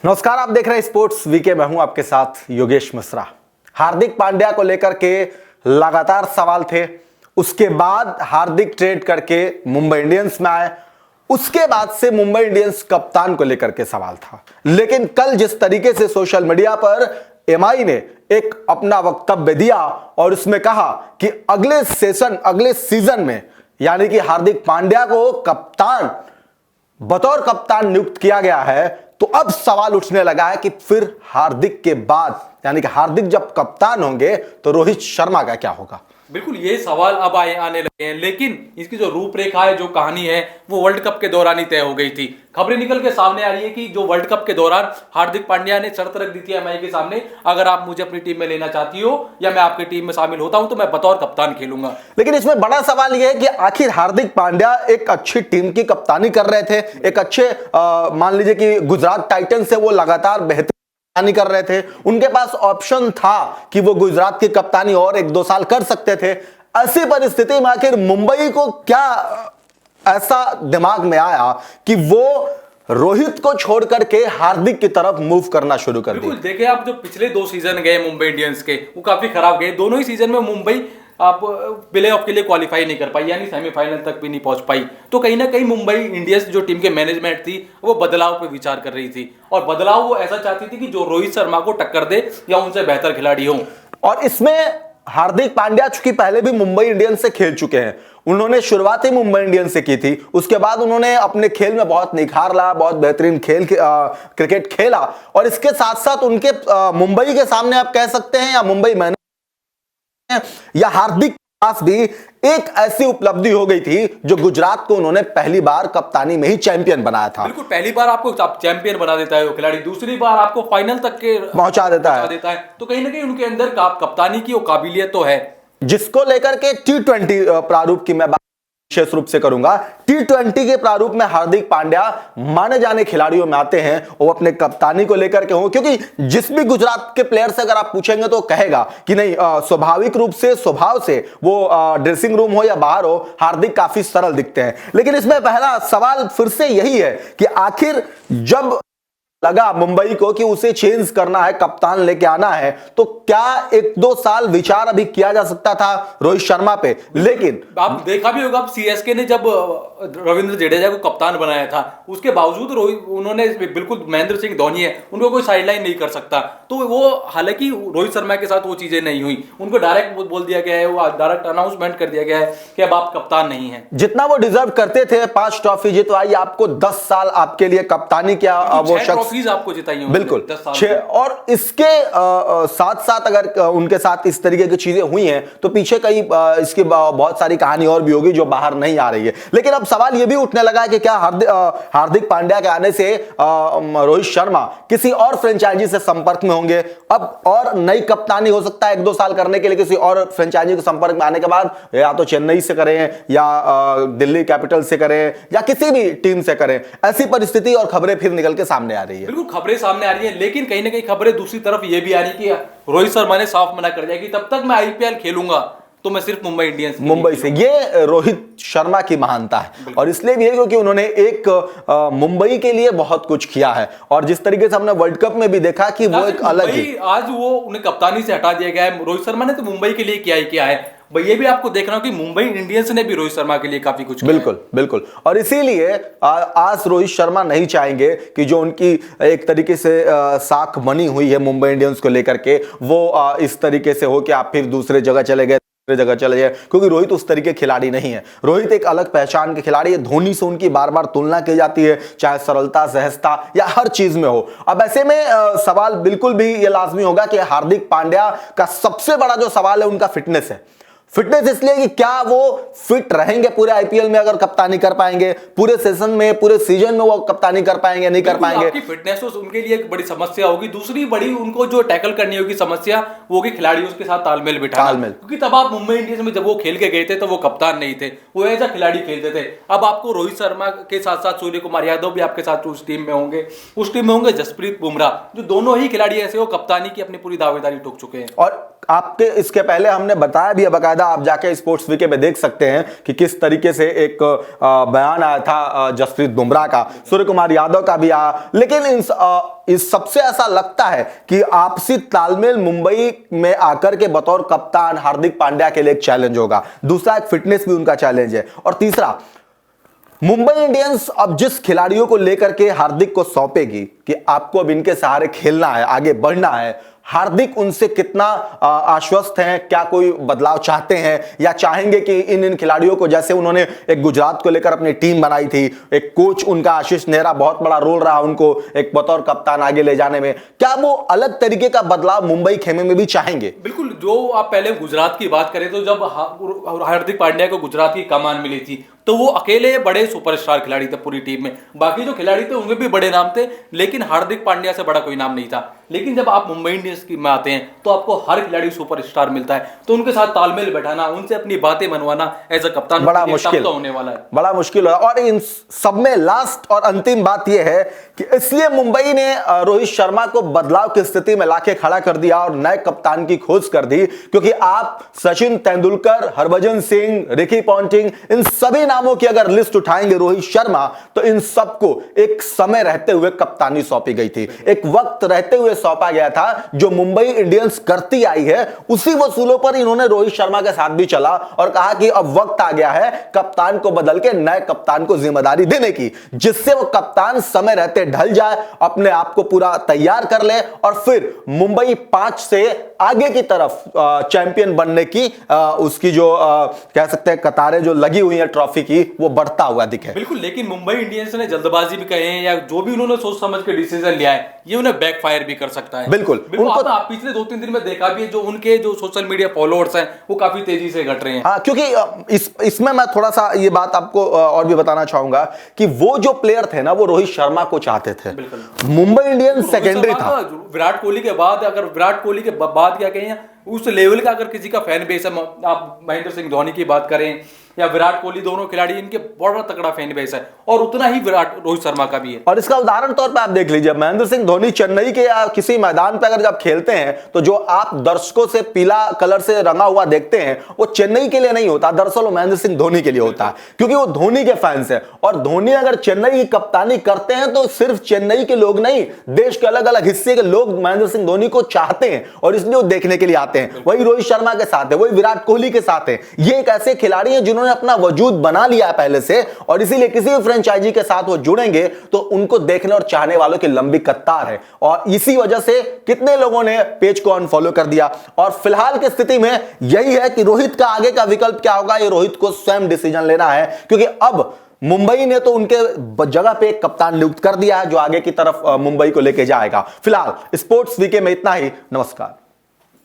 नमस्कार, आप देख रहे हैं स्पोर्ट्स वीके। मैं हूं आपके साथ योगेश मिश्रा। हार्दिक पांड्या को लेकर के लगातार सवाल थे। उसके बाद हार्दिक ट्रेड करके मुंबई इंडियंस में आए। उसके बाद से मुंबई इंडियंस कप्तान को लेकर के सवाल था। लेकिन कल जिस तरीके से सोशल मीडिया पर एमआई ने एक अपना वक्तव्य दिया और उसमें कहा कि अगले सीजन में यानी कि हार्दिक पांड्या को बतौर कप्तान नियुक्त किया गया है, तो अब सवाल उठने लगा है कि फिर हार्दिक के बाद यानी कि हार्दिक जब कप्तान होंगे तो रोहित शर्मा का क्या होगा। बिल्कुल ये सवाल अब आने लगे हैं, लेकिन इसकी जो रूपरेखा है, जो कहानी है, वो वर्ल्ड कप के दौरान ही तय हो गई थी। खबरें निकल के सामने आ रही है कि जो वर्ल्ड कप के दौरान हार्दिक पांड्या ने शर्त रख दी थी एमआई के सामने, अगर आप मुझे अपनी टीम में लेना चाहती हो या मैं आपकी टीम में शामिल होता हूं तो मैं बतौर कप्तान खेलूंगा। लेकिन इसमें बड़ा सवाल यह है कि आखिर हार्दिक पांड्या एक अच्छी टीम की कप्तानी कर रहे थे, एक अच्छे मान लीजिए कि गुजरात टाइटंस से वो लगातार बेहतर कप्तानी कर रहे थे। उनके पास ऑप्शन था कि वो गुजरात की कप्तानी और 1-2 साल कर सकते थे। ऐसी परिस्थिति में आखिर मुंबई को क्या ऐसा दिमाग में आया कि वो रोहित को छोड़ करके हार्दिक की तरफ मूव करना शुरू कर दिया। बिल्कुल, देखिए आप जो पिछले 2 सीजन गए मुंबई इंडियंस के, वो काफी खराब गए। दोनों ही सीजन में मुंबई आप प्ले ऑफ के लिए क्वालिफाई नहीं कर पाई, यानी सेमीफाइनल तक भी नहीं पहुंच पाई। तो कहीं ना कहीं मुंबई इंडियंस जो टीम के मैनेजमेंट थी वो बदलाव पे विचार कर रही थी, और बदलाव वो ऐसा चाहती थी कि जो रोहित शर्मा को टक्कर दे या उनसे बेहतर खिलाड़ी हो। और इसमें हार्दिक पांड्या चूंकि पहले भी मुंबई इंडियंस से खेल चुके हैं, उन्होंने शुरुआत ही मुंबई इंडियंस से की थी। उसके बाद उन्होंने अपने खेल में बहुत निखार लाया, बहुत बेहतरीन क्रिकेट खेला। और इसके साथ साथ उनके मुंबई के सामने आप कह सकते हैं या मुंबई मैनेजमेंट या हार्दिक के पास भी एक ऐसी उपलब्धि हो गई थी जो गुजरात को उन्होंने पहली बार कप्तानी में ही चैंपियन बनाया था। बिल्कुल, पहली बार आपको चैंपियन बना देता है वो खिलाड़ी, दूसरी बार आपको फाइनल तक के पहुंचा देता है। तो कहीं ना कहीं उनके अंदर कप्तानी की वो काबिलियत तो है, जिसको लेकर के T20 प्रारूप की मैं बात विशेष रूप से करूंगा। T20 के प्रारूप में हार्दिक पांड्या माने जाने खिलाड़ियों में आते हैं। वो अपने कप्तानी को लेकर के हो, क्योंकि जिस भी गुजरात के प्लेयर से अगर आप पूछेंगे तो कहेगा कि नहीं, स्वाभाविक रूप से स्वभाव से वो ड्रेसिंग रूम हो या बाहर हो, हार्दिक काफी सरल दिखते हैं। लेकिन इसमें पहला सवाल फिर से यही है कि आखिर जब लगा मुंबई को कि उसे चेंज करना है, कप्तान लेके आना है, तो क्या 1-2 साल विचार अभी किया जा सकता था रोहित शर्मा पे। लेकिन आप देखा भी होगा, सीएसके ने जब रविंद्र जडेजा को कप्तान बनाया था, उसके बावजूद उन्होंने बिल्कुल महेंद्र सिंह धोनी है, उनको कोई साइडलाइन नहीं कर सकता। तो वो हालांकि रोहित शर्मा के साथ वो चीजें नहीं हुई, उनको डायरेक्ट बोल दिया गया है, वो डायरेक्ट अनाउंसमेंट कर दिया गया है कि अब आप कप्तान नहीं है। जितना वो डिजर्व करते थे, 5 ट्रॉफी जितवाई, आपको 10 साल आपके लिए कप्तानी किया वो शख्स आपको जिताई बिल्कुल 6। और इसके साथ साथ अगर उनके साथ इस तरीके की चीजें हुई हैं तो पीछे कई इसकी बहुत सारी कहानी और भी होगी जो बाहर नहीं आ रही है। लेकिन अब सवाल यह भी उठने लगा है कि क्या हार्दिक पांड्या के आने से रोहित शर्मा किसी और फ्रेंचाइजी से संपर्क में होंगे। अब और नई कप्तानी हो सकता है 1-2 साल करने के लिए किसी और फ्रेंचाइजी के संपर्क में आने के बाद, या तो चेन्नई से करें या दिल्ली कैपिटल से करें या किसी भी टीम से करें। ऐसी परिस्थिति और खबरें फिर निकल के सामने आ रही है। खबरें सामने आ रही है, लेकिन कहीं ना कहीं खबरें दूसरी तरफ ये भी आ रही है कि रोहित शर्मा ने साफ मना कर दिया कि तब तक मैं आईपीएल खेलूंगा तो मैं सिर्फ मुंबई इंडियंस मुंबई से। ये रोहित शर्मा की महानता है, और इसलिए भी है क्योंकि उन्होंने एक मुंबई के लिए बहुत कुछ किया है। और जिस तरीके से हमने वर्ल्ड कप में भी देखा कि वो एक अलग ही, आज वो उन्हें कप्तानी से हटा दिया गया है। रोहित शर्मा ने तो मुंबई के लिए किया ही किया है। ये भी आपको देखना हो कि मुंबई इंडियंस ने भी रोहित शर्मा के लिए काफी कुछ किया। बिल्कुल बिल्कुल। और इसीलिए आज रोहित शर्मा नहीं चाहेंगे कि जो उनकी एक तरीके से साख बनी हुई है मुंबई इंडियंस को लेकर के, वो इस तरीके से हो कि आप फिर दूसरे जगह चले गए, क्योंकि रोहित उस तरीके खिलाड़ी नहीं है। रोहित एक अलग पहचान के खिलाड़ी है। धोनी से उनकी बार बार तुलना की जाती है, चाहे सरलता, सहजता या हर चीज में हो। अब ऐसे में सवाल बिल्कुल भी ये लाजमी होगा कि हार्दिक पांड्या का सबसे बड़ा जो सवाल है उनका फिटनेस है। फिटनेस इसलिए कि क्या वो फिट रहेंगे पूरे आईपीएल में, अगर कप्तानी कर पाएंगे पूरे सेशन में, पूरे सीजन में वो कप्तानी कर पाएंगे, नहीं कर पाएंगे। आपकी फिटनेस तो उनके लिए एक बड़ी समस्या होगी। दूसरी बड़ी उनको जो टैकल करनी होगी समस्या, वो होगी खिलाड़ियों के साथ तालमेल बिठाना। क्योंकि तब आप मुंबई इंडियंस में जब वो खेल के गए थे तो वो कप्तान नहीं थे, वो ऐसा खिलाड़ी खेलते थे। अब आपको रोहित शर्मा के साथ साथ सूर्य कुमार यादव भी आपके साथ उस टीम में होंगे। उस टीम में होंगे जसप्रीत बुमराह, जो दोनों ही खिलाड़ी ऐसे वो कप्तानी की अपनी पूरी दावेदारी ठोक चुके हैं। और आपके इसके पहले हमने बताया भी है बाकायदा बाकायदा आप जाके स्पोर्ट्स वीके में देख सकते हैं कि किस तरीके से एक बयान आया था जसप्रीत बुमराह का, सूर्य कुमार यादव का भी आया। लेकिन इस सबसे ऐसा लगता है कि आपसी तालमेल मुंबई में आकर के बतौर कप्तान हार्दिक पांड्या के लिए एक चैलेंज होगा। दूसरा, एक फिटनेस भी उनका चैलेंज है। और तीसरा, मुंबई इंडियंस अब जिस खिलाड़ियों को लेकर के हार्दिक को सौंपेगी कि आपको अब इनके सहारे खेलना है, आगे बढ़ना है, हार्दिक उनसे कितना आश्वस्त हैं, क्या कोई बदलाव चाहते हैं या चाहेंगे कि इन खिलाड़ियों को, जैसे उन्होंने एक गुजरात को लेकर अपनी टीम बनाई थी, एक कोच उनका आशीष नेहरा बहुत बड़ा रोल रहा उनको एक बतौर कप्तान आगे ले जाने में, क्या वो अलग तरीके का बदलाव मुंबई खेमे में भी चाहेंगे? बिल्कुल, जो आप पहले गुजरात की बात करें तो जब हार्दिक पांड्या को गुजरात की कमान मिली थी तो वो अकेले बड़े सुपरस्टार खिलाड़ी थे पूरी टीम में। बाकी जो खिलाड़ी थे उनमें भी बड़े नाम थे, लेकिन हार्दिक पांड्या से बड़ा कोई नाम नहीं था। लेकिन जब आप मुंबई इंडियंस में आते हैं तो आपको हर खिलाड़ी सुपरस्टार मिलता है, तो उनके साथ तालमेल बैठाना, उनसे अपनी बातें मनवाना एज अ कप्तान बड़ा मुश्किल होने वाला है, बड़ा मुश्किल है। और इन सब में लास्ट और अंतिम बात यह है कि इसलिए मुंबई ने रोहित शर्मा को बदलाव की स्थिति में लाके खड़ा कर दिया और नए कप्तान की खोज कर दी, क्योंकि आप सचिन तेंदुलकर, हरभजन सिंह, रिकी पॉन्टिंग, इन सभी नामों की अगर लिस्ट उठाएंगे रोहित शर्मा, तो इन सबको एक समय रहते हुए कप्तानी सौंपी गई थी, एक वक्त रहते हुए सौंपा गया था। जो मुंबई इंडियंस करती आई है उसी वसूलों पर इन्होंने रोहित शर्मा के साथ भी चला और कहा कि अब वक्त आ गया है कप्तान को बदल के नए कप्तान को जिम्मेदारी देने की, जिससे वो कप्तान समय रहते ढल जाए, अपने आप को पूरा तैयार कर ले और फिर मुंबई 5 से आगे की तरफ चैंपियन बनने की उसकी जो कह सकते हैं कतारें जो लगी हुई है ट्रॉफी की, वो बढ़ता हुआ दिखे। बिल्कुल, लेकिन मुंबई इंडियंस ने जल्दबाजी भी कहे या जो भी उन्होंने सोच समझ के डिसीजन लिया है, ये उन्हें बैकफायर भी कर सकता है। बिल्कुल उनको आप पिछले 2-3 दिन में देखा भी है, जो उनके जो सोशल मीडिया फॉलोअर्स हैं वो काफी तेजी से घट रहे हैं। हाँ, क्योंकि इसमें मैं थोड़ा सा ये बात आपको और भी बताना चाहूंगा कि वो जो प्लेयर थे ना, वो रोहित शर्मा को चाहते थे। मुंबई इंडियंस सेकेंडरी था। विराट कोहली के बाद, अगर विराट कोहली के बाद क्या कहें, उस लेवल का अगर किसी का फैन बेस है, आप महेंद्र सिंह धोनी की बात करें या विराट कोहली, दोनों खिलाड़ी, इनके बड़ा तगड़ा फैन बेस है और उतना ही रोहित शर्मा का भी है। और इसका उदाहरण तौर पे आप देख लीजिए, महेंद्र सिंह धोनी चेन्नई के या किसी मैदान पे अगर जब खेलते हैं तो जो आप दर्शकों से पीला कलर से रंगा हुआ देखते हैं, वो चेन्नई के लिए नहीं होता, दरअसल वो महेंद्र सिंह धोनी के लिए होता है, क्योंकि वो धोनी के फैंस है। और धोनी अगर चेन्नई की कप्तानी करते हैं तो सिर्फ चेन्नई के लोग नहीं, देश के अलग अलग हिस्से के लोग महेंद्र सिंह धोनी को चाहते हैं और इसलिए वो देखने के लिए आते हैं। वही रोहित शर्मा के साथ है, वही विराट कोहली के साथ है। ये एक ऐसे खिलाड़ी हैं जिन्होंने अपना वजूद बना लिया है पहले से, और इसीलिए किसी भी फ्रेंचाइजी के साथ वो जुड़ेंगे तो उनको देखने और चाहने वालों की लंबी कतार है। और इसी वजह से कितने लोगों ने पेज को अनफॉलो कर दिया। और फिलहाल की स्थिति में यही है कि रोहित का आगे का विकल्प क्या होगा, ये रोहित को स्वयं डिसीजन लेना है, क्योंकि अब मुंबई ने तो उनके जगह पे एक कप्तान नियुक्त कर दिया है जो आगे की तरफ मुंबई को लेके जाएगा। फिलहाल स्पोर्ट्स वीके में इतना ही। नमस्कार।